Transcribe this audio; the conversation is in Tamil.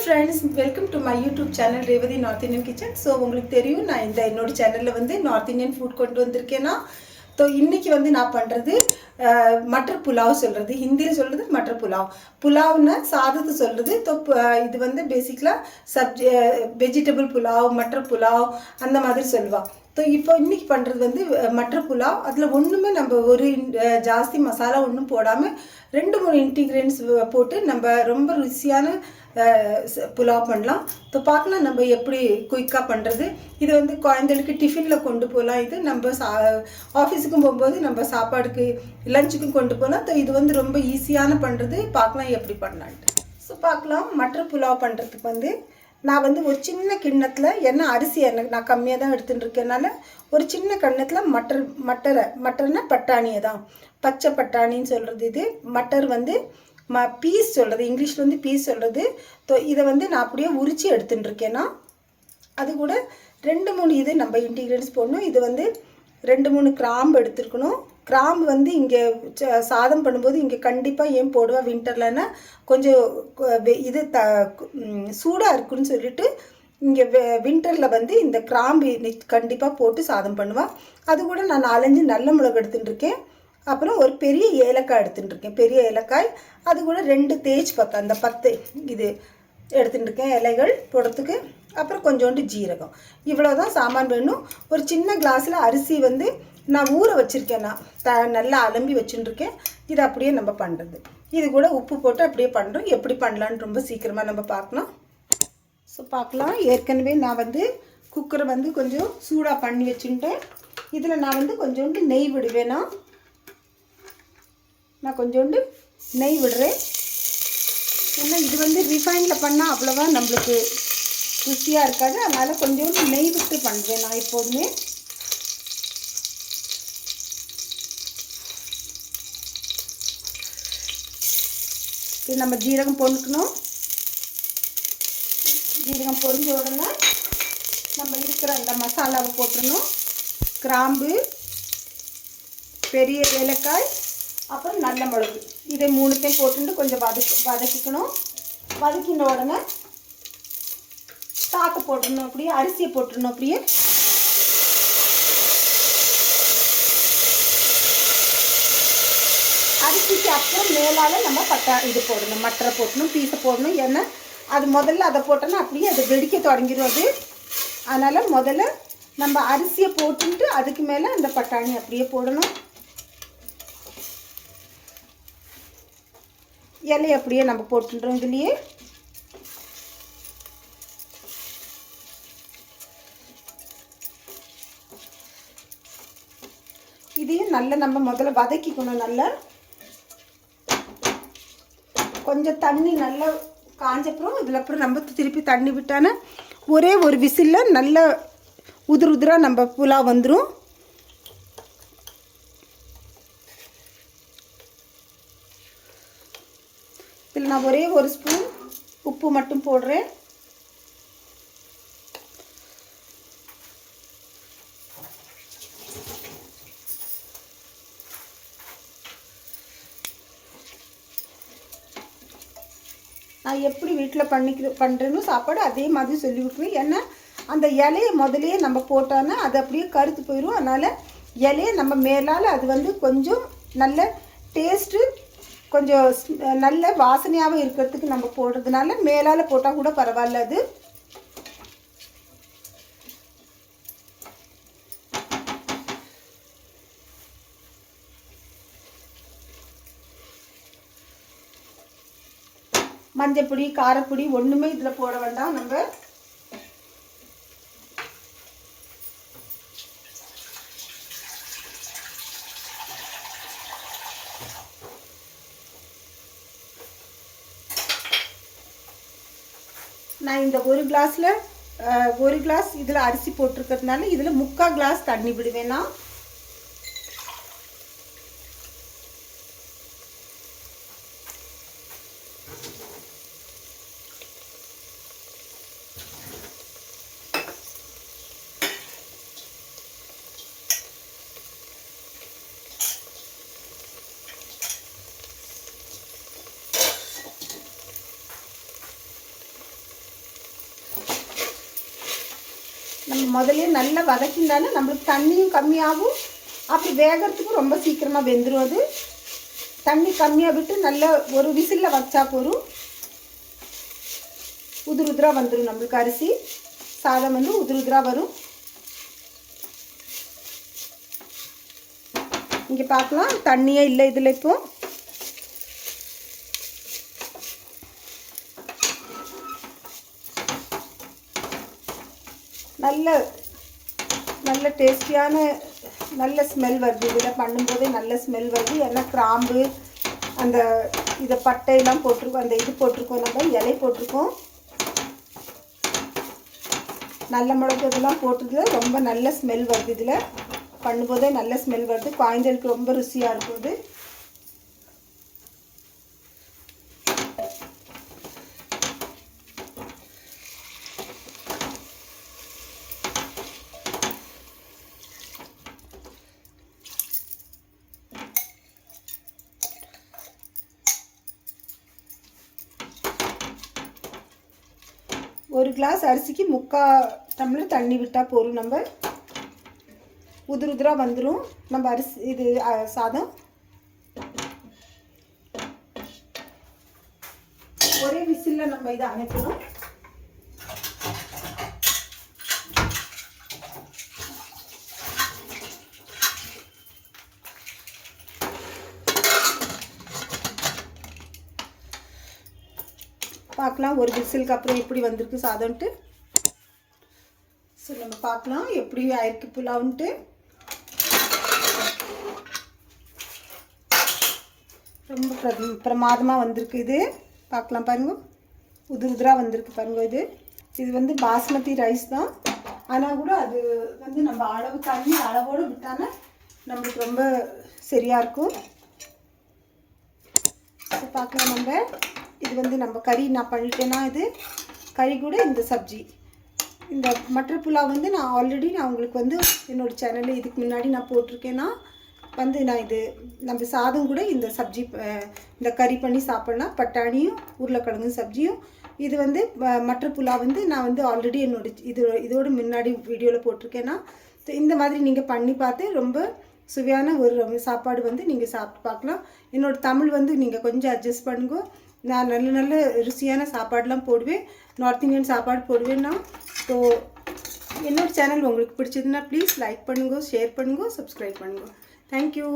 friends, welcome to my YouTube channel Revati North Indian Kitchen. So உங்களுக்கு தெரியும் நான் இந்த என்னோட சேனல்ல வந்து நார்த் இந்தியன் ஃபுட் கொண்டு வந்திருக்கேனா. तो இன்னைக்கு வந்து நான் பண்றது மட்டர் புலாவ் சொல்றது, ஹிந்தில சொல்றது மட்டர் புலாவ். புலாவ்னா சாதத்தை சொல்றது. तो இது வந்து பேசிக்கலா சப்ஜி வெஜிடபிள் புலாவ், மட்டர் புலாவ் அந்த மாதிரி சொல்வா. तो இப்போ இன்னைக்கு பண்றது வந்து மட்டர் புலாவ். அதுல ஒண்ணுமே நம்ம ஒரு ஜாஸ்தி மசாலா ஒண்ணும் போடாம ரெண்டு மூணு இன்கிரிடியன்ட்ஸ் போட்டு நம்ம ரொம்ப ருசியான புலாவ் பண்ணலாம். तो பார்க்கலாம் நம்ம எப்படி குயிக்கா பண்றது. இது வந்து குழந்தைகளுக்கு டிஃபன்ல கொண்டு போகலாம். இது நம்ம ஆஃபீஸுக்கு போகும்போது நம்ம சாப்பாடுக்கு லஞ்சுக்கும் கொண்டு போகலாம். तो இது வந்து ரொம்ப ஈஸியான பண்றது. பார்க்கலாம் எப்படி பண்ணலாம்னு. ஸோ பார்க்கலாம். மட்டர் புலாவ் பண்றதுக்கு வந்து நான் வந்து ஒரு சின்ன கிண்ணத்தில் என்ன அரிசி நான் கம்மியாக தான் எடுத்துகிட்டு இருக்கேனால ஒரு சின்ன கிண்ணத்தில் மட்டர்னா பட்டாணியை தான், பச்சை பட்டாணின்னு சொல்கிறது. இது மட்டர் வந்து பீஸ் சொல்கிறது, இங்கிலீஷில் வந்து பீஸ் சொல்கிறது. இதை வந்து நான் அப்படியே உரித்து எடுத்துகிட்டு இருக்கேன்னா அது கூட ரெண்டு மூணு இது நம்ம இன்டிகிரியன்ஸ் போடணும். இது வந்து ரெண்டு மூணு கிராம்பு எடுத்துருக்கணும். கிராம்பு வந்து இங்கே சாதம் பண்ணும்போது இங்கே கண்டிப்பாக ஏன் போடுவா வின்டர்லன்னா கொஞ்சம் இது சூடாக இருக்குன்னு சொல்லிட்டு இங்கே வின்டரில் வந்து இந்த கிராம்பு கண்டிப்பாக போட்டு சாதம் பண்ணுவாள். அது கூட நான் 4-5 நல்ல மிளகு எடுத்துட்டுருக்கேன். அப்புறம் ஒரு பெரிய ஏலக்காய் எடுத்துட்டுருக்கேன், பெரிய ஏலக்காய். அது கூட 2 தேஜ்பத்தா, அந்த 10 இது எடுத்துட்டுருக்கேன் இலைகள் போடுறதுக்கு. அப்புறம் கொஞ்சோண்டு ஜீரகம். இவ்வளோதான் சாமான் வேணும். ஒரு சின்ன கிளாஸில் அரிசி வந்து நான் ஊற வச்சுருக்கேன். நான் நல்லா அலம்பி வச்சுட்டுருக்கேன். இது அப்படியே நம்ம பண்ணுறது. இது கூட உப்பு போட்டு அப்படியே பண்ணுறோம். எப்படி பண்ணலான்னு ரொம்ப சீக்கிரமாக நம்ம பார்க்கலாம். ஸோ பார்க்கலாம். ஏற்கனவே நான் வந்து குக்கரை வந்து கொஞ்சம் சூடாக பண்ணி வச்சுட்டேன். இதில் நான் வந்து கொஞ்சோண்டு நெய் விடுவேனா, நான் கொஞ்சோண்டு நெய் விடுறேன். ஏன்னா இது வந்து ரிஃபைனில் பண்ணால் அவ்வளோவா நம்மளுக்கு ருசியாக இருக்காது. அதனால் கொஞ்சோண்டு நெய் விட்டு பண்ணுவேன் நான் எப்போதுமே. இது நம்ம ஜீரகம் போட்டுக்கணும். ஜீரகம் பொரிஞ்ச உடனே நம்ம இருக்கிற அந்த மசாலாவை போட்டுடணும். கிராம்பு, பெரிய ஏலக்காய், அப்புறம் நல்ல மிளகு, இதை 3த்தையும் போட்டுட்டு கொஞ்சம் வதக்கிக்கணும். வதக்கின உடனே சாத்தை போட்டுடணும். அப்படியே அரிசியை போட்டுடணும். அப்படியே அரிசிக்கு அப்புறம் மேலால் நம்ம இது போடணும், மட்டரை போடணும், பீஸை போடணும். ஏன்னா அது முதல்ல அதை போட்டோன்னா அப்படியே அது வெடிக்க தொடங்கிடும் அது. அதனால் முதல்ல நம்ம அரிசியை போட்டுட்டு அதுக்கு மேலே அந்த பட்டாணி அப்படியே போடணும். இலையை அப்படியே நம்ம போட்டுன்றோம் இதுலேயே. இதையும் நல்லா நம்ம முதல்ல வதக்கிக்கணும். நல்லா கொஞ்சம் தண்ணி நல்லா காஞ்சப்புறம் இதில் அப்புறம் நம்ம திருப்பி தண்ணி விட்டான ஒரே ஒரு விசிலில் நல்லா உதிராக நம்ம புலாவ் வந்துடும். இதில் நான் ஒரே ஒரு ஸ்பூன் உப்பு மட்டும் போடுறேன். நான் எப்படி வீட்டில் பண்ணுறேன்னு சாப்பாடு அதே மாதிரி சொல்லி விட்டுருவேன். ஏன்னா அந்த இலையை முதலையே நம்ம போட்டோன்னா அது அப்படியே கருத்து போயிடும். அதனால் இலையை நம்ம மேலால் அது வந்து கொஞ்சம் நல்ல டேஸ்ட்டு, கொஞ்சம் நல்ல வாசனையாகவும் இருக்கிறதுக்கு நம்ம போடுறதுனால மேலால் போட்டால் கூட பரவாயில்ல. அது மஞ்சப்பொடி, காரப்பொடி ஒன்றுமே இதில் போட வேண்டாம். நம்ம நான் இந்த ஒரு கிளாஸ் இதில் அரிசி போட்டிருக்கிறதுனால இதில் 3/4 கிளாஸ் தண்ணி விடுவேன்னா. முதல்ல நல்லா வதக்கிந்தாலும் நம்மளுக்கு தண்ணியும் கம்மியாகும், அப்படி வேகிறதுக்கும் ரொம்ப சீக்கிரமாக வெந்துடும். அது தண்ணி கம்மியாக விட்டு நல்லா ஒரு விசிலில் வச்சா போதும், உதிர் உதிராக வந்துடும். நம்மளுக்கு அரிசி சாதம் வந்து உதிர் உதிராக வரும். இங்கே பார்க்கலாம், தண்ணியே இல்லை இதில். இப்போ நல்ல டேஸ்டியான நல்ல ஸ்மெல் வருது. இதில் பண்ணும்போதே நல்ல ஸ்மெல் வருது. ஏன்னா கிராம்பு அந்த இதை பட்டையெல்லாம் போட்டிருக்கோம், அந்த இது போட்டிருக்கோம், நம்ம இலை போட்டிருக்கோம், நல்ல மிளகு இதெல்லாம் போட்டுது. ரொம்ப நல்ல ஸ்மெல் வருது. இதில் பண்ணும்போதே நல்ல ஸ்மெல் வருது. குழந்தைகளுக்கு ரொம்ப ருசியாக இருக்கும் இது. ஒரு கிளாஸ் அரிசிக்கு 3/4 டம்ளர் தண்ணி விட்டால் போதும். நம்ம உதிர் உதிராக வந்துடும் நம்ம அரிசி இது சாதம். ஒரே விசிலில் நம்ம இதை அனுப்பணும். பார்க்கலாம் ஒரு விசிலுக்கு அப்புறம் எப்படி வந்திருக்கு சாதம்ன்ட்டு. ஸோ நம்ம பார்க்கலாம் எப்படி ஆயிருக்கு புலாவுன்ட்டு. ரொம்ப பிரமாதமாக வந்திருக்கு இது. பார்க்கலாம் பாருங்க, உதிர் உதிராக வந்திருக்கு பாருங்க. இது வந்து பாஸ்மதி ரைஸ் தான். ஆனால் கூட அது வந்து நம்ம அளவு தண்ணி அளவோடு விட்டானா நம்மளுக்கு ரொம்ப சரியாக இருக்கும். ஸோ பார்க்கலாம் நம்ம. இது வந்து நம்ம கறி நான் பண்ணிட்டேன்னா இது கறி கூட இந்த சப்ஜி, இந்த மட்டர் புலாவ் வந்து நான் ஆல்ரெடி உங்களுக்கு வந்து என்னோடய சேனலில் இதுக்கு முன்னாடி நான் போட்டிருக்கேன்னா வந்து நான் இது நம்ம சாதம் கூட இந்த சப்ஜி இந்த கறி பண்ணி சாப்பிட்லாம். பட்டாணியும் உருளைக்கிழங்கு சப்ஜியும். இது வந்து மட்டர் புலாவ் வந்து நான் வந்து ஆல்ரெடி இதோட முன்னாடி வீடியோவில் போட்டிருக்கேன்னா இந்த மாதிரி நீங்கள் பண்ணி பார்த்து ரொம்ப சுவையான ஒரு சாப்பாடு வந்து நீங்கள் சாப்பிட்டு பார்க்கலாம். என்னோடய தமிழ் வந்து நீங்கள் கொஞ்சம் அட்ஜஸ்ட் பண்ணுங்க. நான் நல்ல ருசியான சாப்பாடெலாம் போடுவேன், நார்த் இந்தியன் சாப்பாடு போடுவேன்னா. ஸோ என்னோடய சேனல் உங்களுக்கு பிடிச்சதுன்னா ப்ளீஸ் லைக் பண்ணுங்க, ஷேர் பண்ணுங்க, சப்ஸ்கிரைப் பண்ணுங்க. தேங்க்யூ.